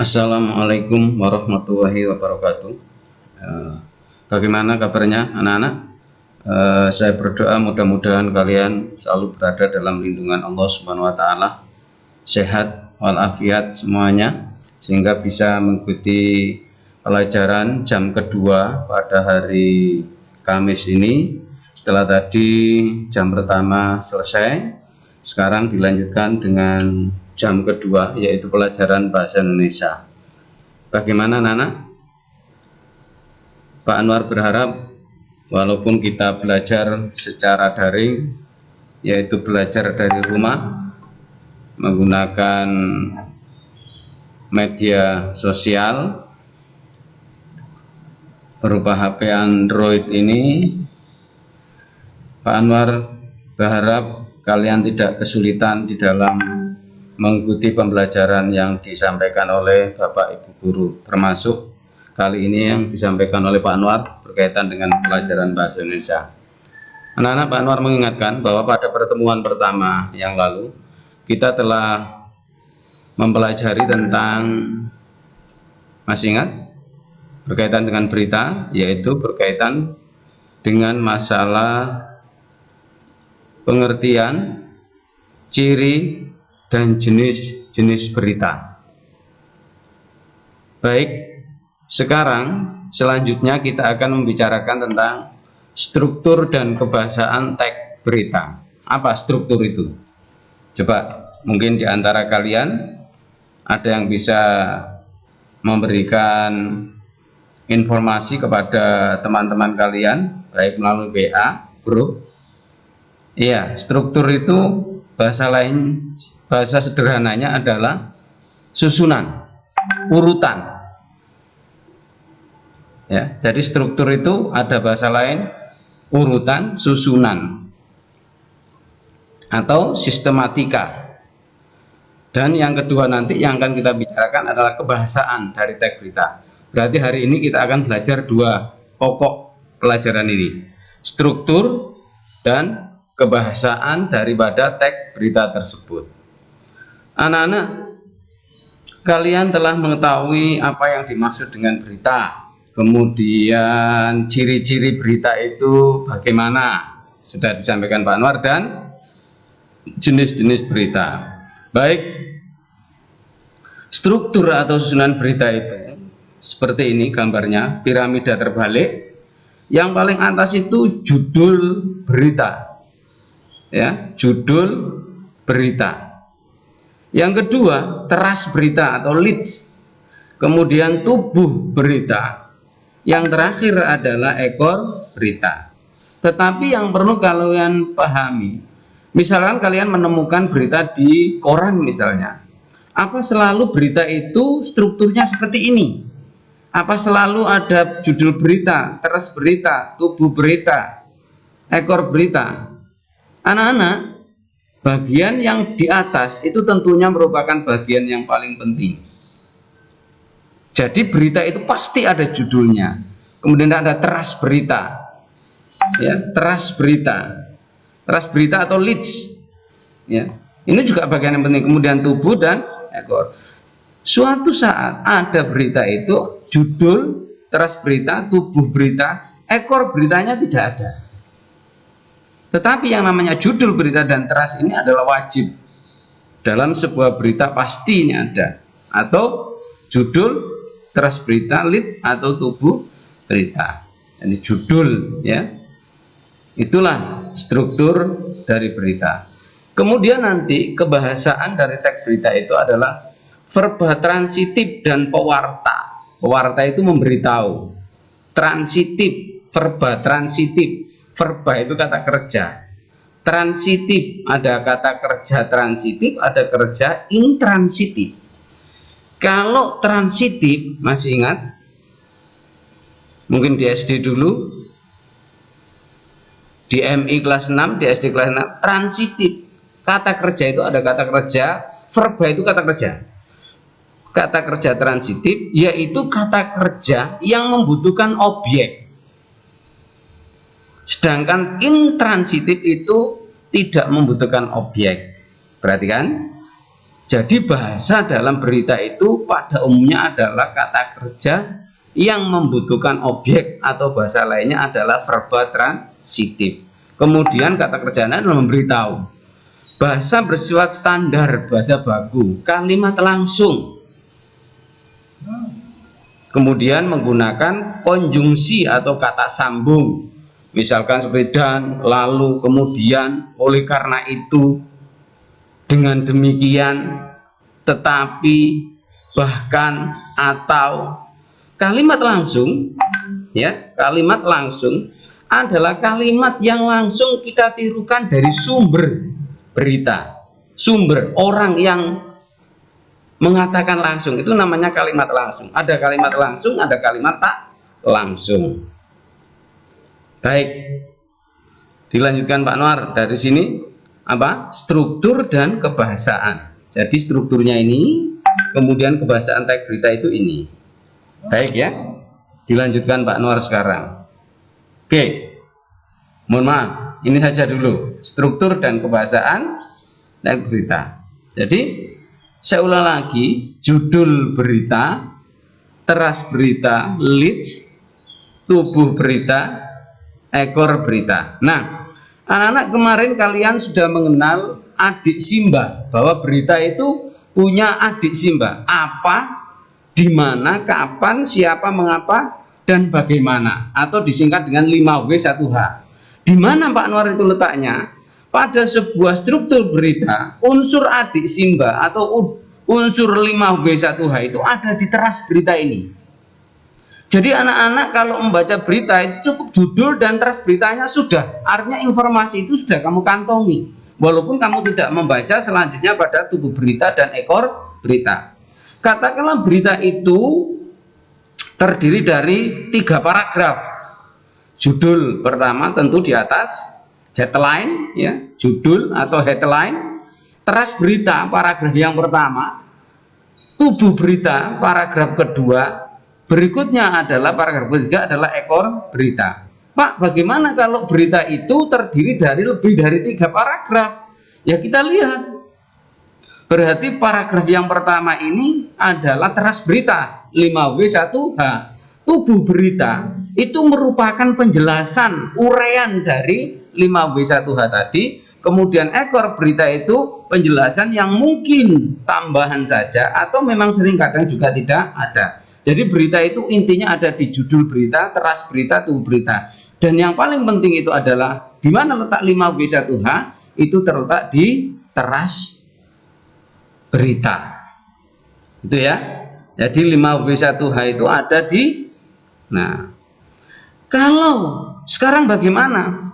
Assalamualaikum warahmatullahi wabarakatuh. Bagaimana kabarnya anak-anak? Saya berdoa mudah-mudahan kalian selalu berada dalam lindungan Allah Subhanahu wa Ta'ala, sehat walafiat semuanya, sehingga bisa mengikuti pelajaran jam kedua pada hari Kamis ini. Setelah tadi jam pertama selesai, sekarang dilanjutkan dengan jam kedua, yaitu pelajaran bahasa Indonesia. Bagaimana anak-anak? Pak Anwar berharap walaupun kita belajar secara daring, yaitu belajar dari rumah menggunakan media sosial berupa HP Android ini, Pak Anwar berharap kalian tidak kesulitan di dalam mengikuti pembelajaran yang disampaikan oleh Bapak Ibu Guru, termasuk kali ini yang disampaikan oleh Pak Anwar berkaitan dengan pelajaran bahasa Indonesia. Anak-anak, Pak Anwar mengingatkan bahwa pada pertemuan pertama yang lalu kita telah mempelajari tentang, masih ingat, berkaitan dengan berita, yaitu berkaitan dengan masalah pengertian, ciri, dan jenis-jenis berita. Baik, sekarang selanjutnya kita akan membicarakan tentang struktur dan kebahasaan teks berita. Apa struktur itu? Coba mungkin di antara kalian ada yang bisa memberikan informasi kepada teman-teman kalian, baik melalui WA, grup. Iya, struktur itu bahasa lain, bahasa sederhananya adalah susunan, urutan. Ya, jadi struktur itu ada bahasa lain, urutan, susunan, atau sistematika. Dan yang kedua nanti yang akan kita bicarakan adalah kebahasaan dari teks berita. Berarti hari ini kita akan belajar dua pokok pelajaran ini, struktur dan kebahasaan daripada teks berita tersebut. Anak-anak, kalian telah mengetahui apa yang dimaksud dengan berita, kemudian ciri-ciri berita itu bagaimana, sudah disampaikan Pak Anwar, dan jenis-jenis berita. Baik, struktur atau susunan berita itu seperti ini gambarnya, piramida terbalik. Yang paling atas itu judul berita, ya, judul berita. Yang kedua, teras berita atau leads. Kemudian tubuh berita. Yang terakhir adalah ekor berita. Tetapi yang perlu kalian pahami, misalkan kalian menemukan berita di koran misalnya, apa selalu berita itu strukturnya seperti ini? Apa selalu ada judul berita, teras berita, tubuh berita, ekor berita? Anak-anak, bagian yang di atas itu tentunya merupakan bagian yang paling penting. Jadi berita itu pasti ada judulnya, kemudian ada teras berita, ya, teras berita atau leads, ya, ini juga bagian yang penting. Kemudian tubuh dan ekor. Suatu saat ada berita itu, judul, teras berita, tubuh berita, ekor beritanya tidak ada. Tetapi yang namanya judul berita dan teras ini adalah wajib dalam sebuah berita, pasti ini ada, atau judul, teras berita, lead, atau tubuh berita. Ini judul, ya. Itulah struktur dari berita. Kemudian nanti kebahasaan dari teks berita itu adalah verba transitif dan pewarta. Pewarta itu memberitahu. Transitif, verba transitif. Verba itu kata kerja. Transitif, ada kata kerja transitif, ada kerja intransitif. Kalau transitif, masih ingat? Mungkin di SD dulu, di MI kelas 6, di SD kelas 6, transitif. Kata kerja itu ada kata kerja, verba itu kata kerja. Kata kerja transitif yaitu kata kerja yang membutuhkan objek. Sedangkan intransitif itu tidak membutuhkan objek. Perhatikan. Jadi bahasa dalam berita itu pada umumnya adalah kata kerja yang membutuhkan objek, atau bahasa lainnya adalah verba transitif. Kemudian kata kerjanya adalah memberitahu. Bahasa bersifat standar, bahasa baku, kalimat langsung. Kemudian menggunakan konjungsi atau kata sambung. Misalkan seperti dan, lalu, kemudian, oleh karena itu, dengan demikian, tetapi, bahkan, atau. Kalimat langsung, ya, kalimat langsung adalah kalimat yang langsung kita tirukan dari sumber berita, sumber orang yang mengatakan langsung, itu namanya kalimat langsung. Ada kalimat langsung, ada kalimat tak langsung. Baik, dilanjutkan Pak Noar dari sini. Apa? Struktur dan kebahasaan. Jadi strukturnya ini, kemudian kebahasaan teks berita itu ini. Baik ya, dilanjutkan Pak Noar sekarang. Oke, mohon maaf, ini saja dulu struktur dan kebahasaan teks berita. Jadi saya ulang lagi, judul berita, teras berita, leads, tubuh berita, ekor berita. Nah, anak-anak kemarin kalian sudah mengenal adik Simba, bahwa berita itu punya adik Simba. Apa, di mana, kapan, siapa, mengapa, dan bagaimana, atau disingkat dengan 5W1H. Di mana Pak Noar itu letaknya? Pada sebuah struktur berita, unsur adik Simba atau unsur 5W1H itu ada di teras berita ini. Jadi anak-anak kalau membaca berita itu cukup judul dan teras beritanya sudah, artinya informasi itu sudah kamu kantongi, walaupun kamu tidak membaca selanjutnya pada tubuh berita dan ekor berita. Katakanlah berita itu terdiri dari 3 paragraf. Judul pertama tentu di atas, headline, ya, judul atau headline. Teras berita paragraf yang pertama, tubuh berita paragraf kedua, berikutnya adalah paragraf ketiga adalah ekor berita. Pak, bagaimana kalau berita itu terdiri dari lebih dari 3 paragraf? Ya kita lihat. Berarti paragraf yang pertama ini adalah teras berita 5W1H. Tubuh berita itu merupakan penjelasan uraian dari 5W1H tadi. Kemudian ekor berita itu penjelasan yang mungkin tambahan saja atau memang sering kadang juga tidak ada. Jadi berita itu intinya ada di judul berita, teras berita, tubuh berita. Dan yang paling penting itu adalah di mana letak 5W1H, itu terletak di teras berita. Itu ya. Jadi 5W1H itu ada di. Nah, kalau sekarang bagaimana?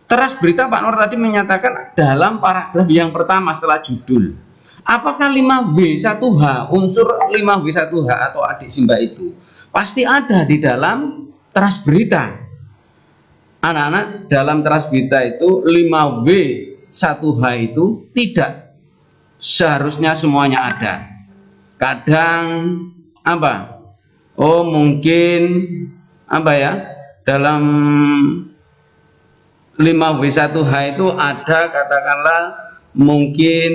Teras berita Pak Nur tadi menyatakan dalam paragraf yang pertama setelah judul. Apakah 5W1H, unsur 5W1H atau adik Simba itu pasti ada di dalam teras berita? Anak-anak, dalam teras berita itu 5W1H itu tidak seharusnya semuanya ada. Kadang apa? Oh, mungkin apa ya? Dalam 5W1H itu ada, katakanlah mungkin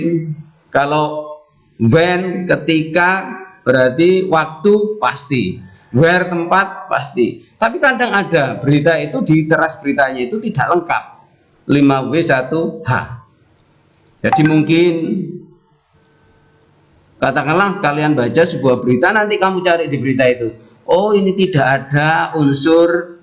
kalau when, ketika, berarti waktu pasti, where, tempat pasti. Tapi kadang ada berita itu di teras beritanya itu tidak lengkap 5W1H. Jadi mungkin katakanlah kalian baca sebuah berita, nanti kamu cari di berita itu, oh ini tidak ada unsur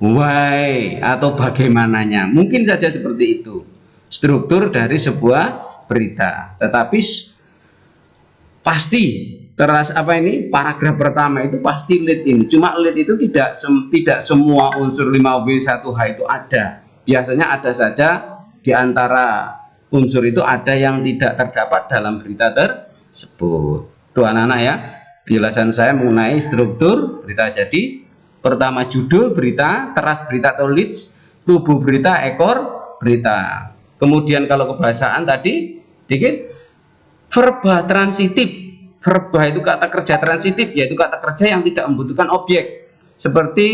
why atau bagaimananya. Mungkin saja seperti itu struktur dari sebuah berita. Tetapi pasti teras apa ini, paragraf pertama itu pasti lead ini. Cuma lead itu tidak semua unsur 5W1H itu ada. Biasanya ada saja di antara unsur itu ada yang tidak terdapat dalam berita tersebut. Tuh anak-anak ya, penjelasan saya mengenai struktur berita. Jadi pertama judul berita, teras berita atau leads, tubuh berita, ekor berita. Kemudian kalau kebahasaan tadi dikit, verba transitif. Verba itu kata kerja transitif, yaitu kata kerja yang tidak membutuhkan objek, seperti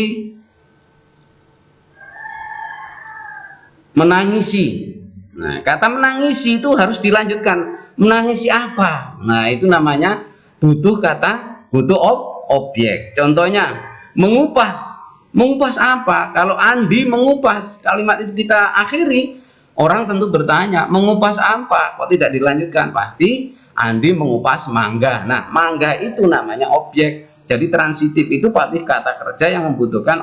menangisi. Nah, kata menangisi itu harus dilanjutkan. Menangisi apa? Nah, itu namanya butuh objek. Contohnya mengupas. Mengupas apa? Kalau Andi mengupas, kalimat itu kita akhiri, orang tentu bertanya, mengupas apa? Kok tidak dilanjutkan? Pasti Andi mengupas mangga. Nah, mangga itu namanya objek. Jadi transitif itu pasti kata kerja yang membutuhkan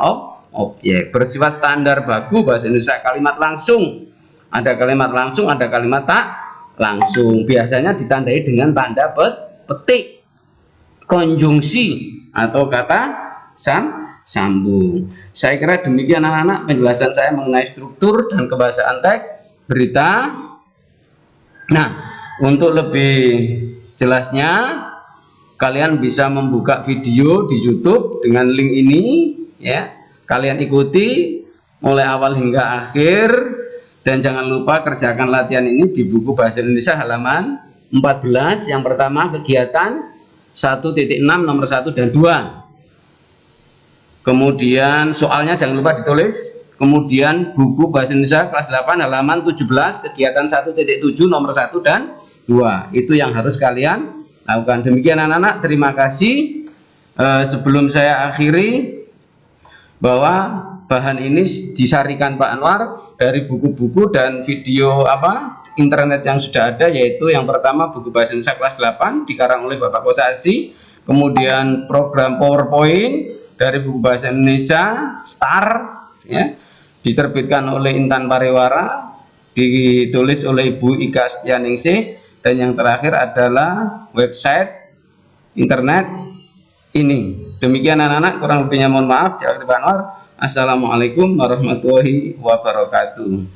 objek. Bersifat standar baku bahasa Indonesia, kalimat langsung. Ada kalimat langsung, ada kalimat tak langsung. Biasanya ditandai dengan tanda petik, konjungsi, atau kata sambung. Saya kira demikian anak-anak penjelasan saya mengenai struktur dan kebahasaan teks berita. Nah, untuk lebih jelasnya kalian bisa membuka video di YouTube dengan link ini ya. Kalian ikuti mulai awal hingga akhir dan jangan lupa kerjakan latihan ini di buku Bahasa Indonesia halaman 14. Yang pertama kegiatan 1.6 nomor 1 dan 2. Kemudian soalnya jangan lupa ditulis. Kemudian buku Bahasa Indonesia kelas 8 halaman 17 kegiatan 1.7 nomor 1 dan 2. Itu yang harus kalian lakukan. Demikian anak-anak, terima kasih. Sebelum saya akhiri, bahwa bahan ini disarikan Pak Anwar dari buku-buku dan video internet yang sudah ada, yaitu yang pertama buku Bahasa Indonesia kelas 8 dikarang oleh Bapak Kosasi, kemudian program PowerPoint dari buku Bahasa Indonesia STAR ya, diterbitkan oleh Intan Pariwara, ditulis oleh Ibu Ika Setianingsih, dan yang terakhir adalah website internet ini. Demikian anak-anak, kurang lebihnya mohon maaf. Assalamualaikum warahmatullahi wabarakatuh.